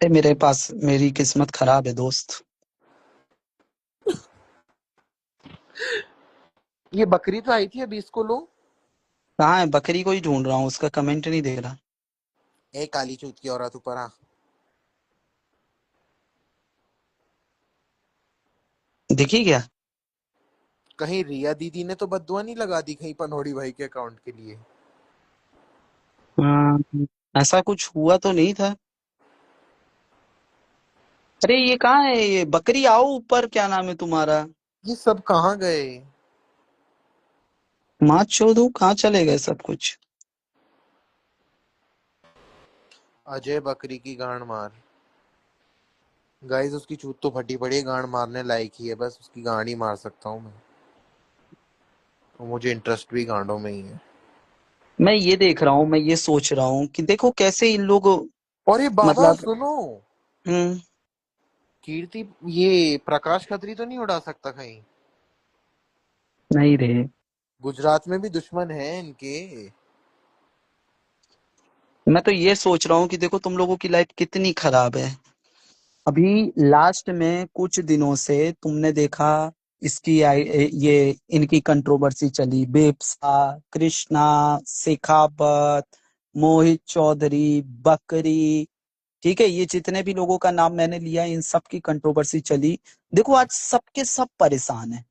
मेरे पास, मेरी किस्मत खराब है दोस्त। ये बकरी तो आई थी अभी, इसको लो। कहाँ है? बकरी को ही ढूंढ रहा हूँ, उसका कमेंट नहीं दे रहा। ए काली चूत की औरत, ऊपर आ। दिखी क्या? कहीं रिया दीदी ने तो बददुआ नहीं लगा दी कहीं पनौड़ी भाई के अकाउंट के लिए? ऐसा कुछ हुआ तो नहीं था। अरे ये कहाँ है, ये बकरी आओ ऊपर, क्या नाम है तुम्हारा? ये सब कहाँ गए? माँ चोदू कहाँ चले गए सब कुछ? अजय बकरी की गांड मार। गाइस उसकी चूत तो फटी पड़ी है, गांड मारने लायक ही है, बस उसकी गांड ही मार सकता हूँ मैं। और मुझे इंटरेस्ट भी गांडों में ही है। मैं ये देख रहा हूँ, मैं ये सोच रहा हूँ कि देखो कैसे इन लोग, और ये बाबा मतलब। सुनो, हम्म। कीर्ति ये प्रकाश खत्री तो नहीं उड़ा सकता कहीं? नहीं रे। गुजरात में भी दुश्मन है इनके। मैं तो ये सोच रहा हूँ कि देखो तुम लोगों की लाइफ कितनी खराब है। अभी लास्ट में कुछ दिनों से तुमने देखा, ये इनकी कंट्रोवर्सी चली, बेब्सा, कृष्णा, शेखावत, मोहित चौधरी, बकरी। ठीक है, ये जितने भी लोगों का नाम मैंने लिया, इन सब की कंट्रोवर्सी चली। देखो आज सबके सब परेशान है।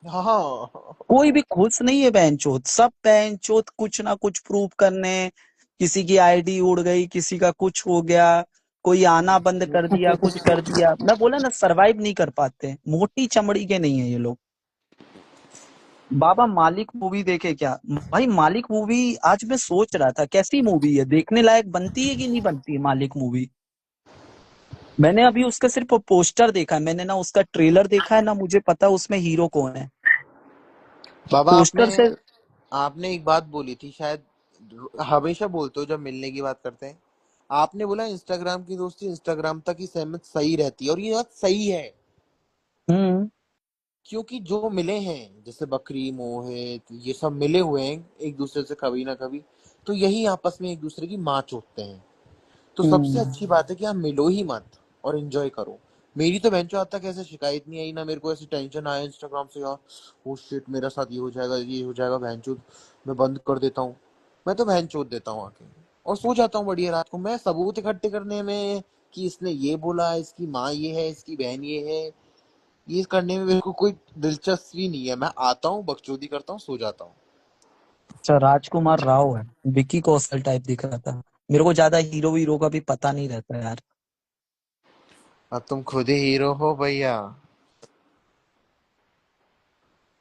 हाँ। कोई भी खुश नहीं है बहनचोद, सब बहनचोद कुछ ना कुछ प्रूव करने। किसी की आईडी उड़ गई, किसी का कुछ हो गया, कोई आना बंद कर दिया, कुछ कर दिया। मैं बोला ना, सरवाइव नहीं कर पाते, मोटी चमड़ी के नहीं है ये लोग। बाबा मालिक मूवी देखे क्या भाई? मालिक मूवी आज मैं सोच रहा था कैसी मूवी है, देखने लायक बनती है कि नहीं बनती है मालिक मूवी? मैंने अभी उसका सिर्फ पोस्टर देखा है, मैंने ना उसका ट्रेलर देखा है, ना मुझे पता उसमें हीरो कौन है। बाबा आपने पोस्टर से। आपने एक बात बोली थी शायद, हमेशा बोलते हो जब मिलने की बात करते हैं। आपने बोला इंस्टाग्राम की दोस्ती इंस्टाग्राम तक ही सीमित सही रहती है, और ये बात सही है। हम्म। क्योंकि जो मिले हैं जैसे बकरी, मोहित, ये सब मिले हुए हैं एक दूसरे से कभी ना कभी, तो यही आपस में एक दूसरे की माँ चोदते हैं। तो सबसे हम्म। अच्छी बात है कि आप मिलो ही मत और एंजॉय करो। मेरी तो बेंचो आज तक ऐसे शिकायत नहीं आई, ना मेरे को ऐसी टेंशन आया इंस्टाग्राम से, यार ओ शिट मेरा साथ ये हो जाएगा बेंचो, मैं बंद कर देता हूँ। मैं तो बहन चोद देता हूँ आके और सो जाता हूँ बढ़िया रात को। मैं सबूत इकट्ठे करने में कि इसने ये बोला, इसकी माँ ये है, इसकी बहन ये है, ये करने में मेरे को कोई दिलचस्पी नहीं है। मैं आता हूँ, बकचोदी करता हूँ, सो जाता हूँ। अच्छा, राजकुमार राव है, विकी कौशल टाइप दिख रहा था। मेरे को ज्यादा हीरो वीरो का भी पता नहीं रहता यार। अब तुम खुद ही हीरो हो भैया। हम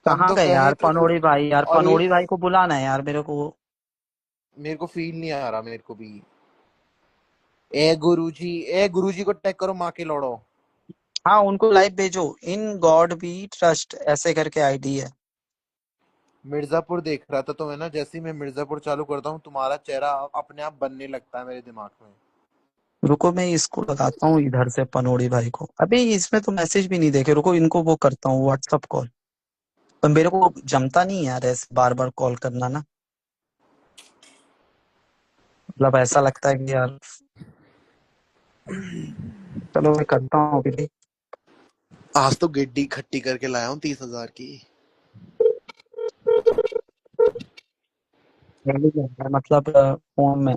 कहाँ तो गए कहे यार तो, पनोड़ी भाई? यार और ये पनोड़ी भाई को बुलाना है यार मेरे को। मेरे को फील नहीं आ रहा, मेरे को भी। ए गुरुजी को टैग करो, माँ के लौड़ो। हाँ, उनको लाइव भेजो, इन गॉड बी ट्रस्ट ऐसे करके आईडी है। मिर्जापुर देख रहा था तो मैं ना, जैसे ही मैं मिर्जापुर चालू करता हूँ तुम्हारा चेहरा अपने आप बनने लगता है मेरे दिमाग में। रुको मैं इसको लगाता हूँ इधर से, पनोड़ी भाई को। अभी इसमें तो मैसेज भी नहीं देखे, रुको इनको वो करता हूँ व्हाट्सअप कॉल। तो मेरे को जमता नहीं यार ऐसे बार बार कॉल करना ना, मतलब ऐसा लगता है कि यार, चलो मैं करता हूँ अभी। आज तो गिड्डी खट्टी करके लाया हूँ 30,000 की। मतलब फोन में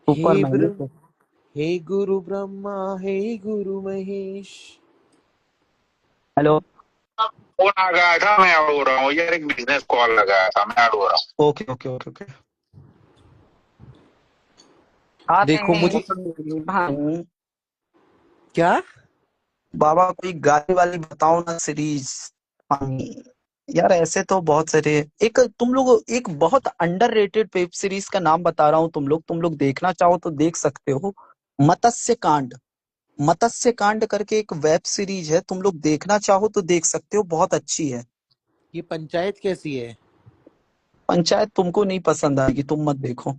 हे ऊपर में ये ब्र तो। हे गुरु ब्रह्मा, हे गुरु महेश। हेलो। फोन आ गया था, मैं अड़ हो रहा हूँ यार, एक बिजनेस कॉल लगाया था, मैं अड़ हो रहा हूँ। Okay okay okay okay. आते देखो मुझे हैं भाई। क्या, बाबा कोई गाली वाली बताओ ना सीरीज। यार ऐसे तो बहुत सारे। एक तुम लोग, एक बहुत अंडररेटेड वेब सीरीज का नाम बता रहा हूँ, तुम लोग देखना चाहो तो देख सकते हो। मत्स्य कांड। मत्स्य कांड करके एक वेब सीरीज है, तुम लोग देखना चाहो तो देख सकते हो, बहुत अच्छी है। ये पंचायत कैसी है? पंचायत तुमको नहीं पसंद आएगी, तुम मत देखो।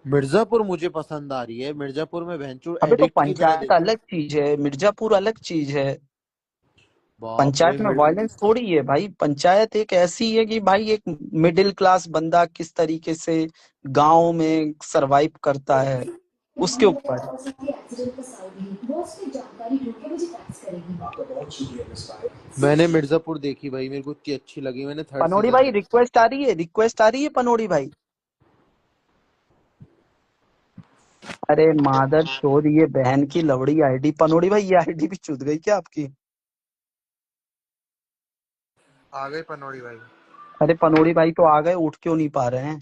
मिर्जापुर मुझे पसंद आ रही है। मिर्जापुर में भैंचो अबे तो एडिक्ट की तरह पंचायत देखूं। अलग चीज है, मिर्जापुर अलग चीज है। बाप रे पंचायत में वायलेंस थोड़ी है भाई, पंचायत एक ऐसी है कि भाई एक मिडिल क्लास बंदा किस तरीके से गांव में सरवाइव करता है, उसके ऊपर। मैंने मिर्जापुर देखी भाई, मेरे को इतनी अच्छी लगी, मैंने थर्ड पनोड़ी सीजन भाई देखा। रिक्वेस्ट आ रही है, रिक्वेस्ट आ रही है पनोड़ी भाई। अरे मादर चोद, ये बहन की लवड़ी आईडी, पनोड़ी भाई ये आईडी भी चुद गई क्या आपकी? आ गए पनौड़ी भाई। अरे पनोड़ी भाई तो आ गए, उठ क्यों नहीं पा रहे हैं?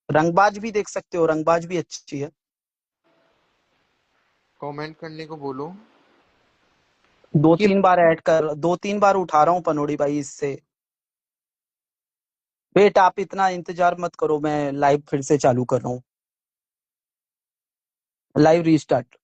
रंगबाज भी देख सकते हो, रंगबाज भी अच्छी है। कमेंट करने को बोलो दो कि तीन बार ऐड कर, 2-3 बार उठा रहा हूँ पनोड़ी भाई इससे। वेट, आप इतना इंतजार मत करो, मैं लाइव फिर से चालू कर रहा हूँ, लाइव रीस्टार्ट।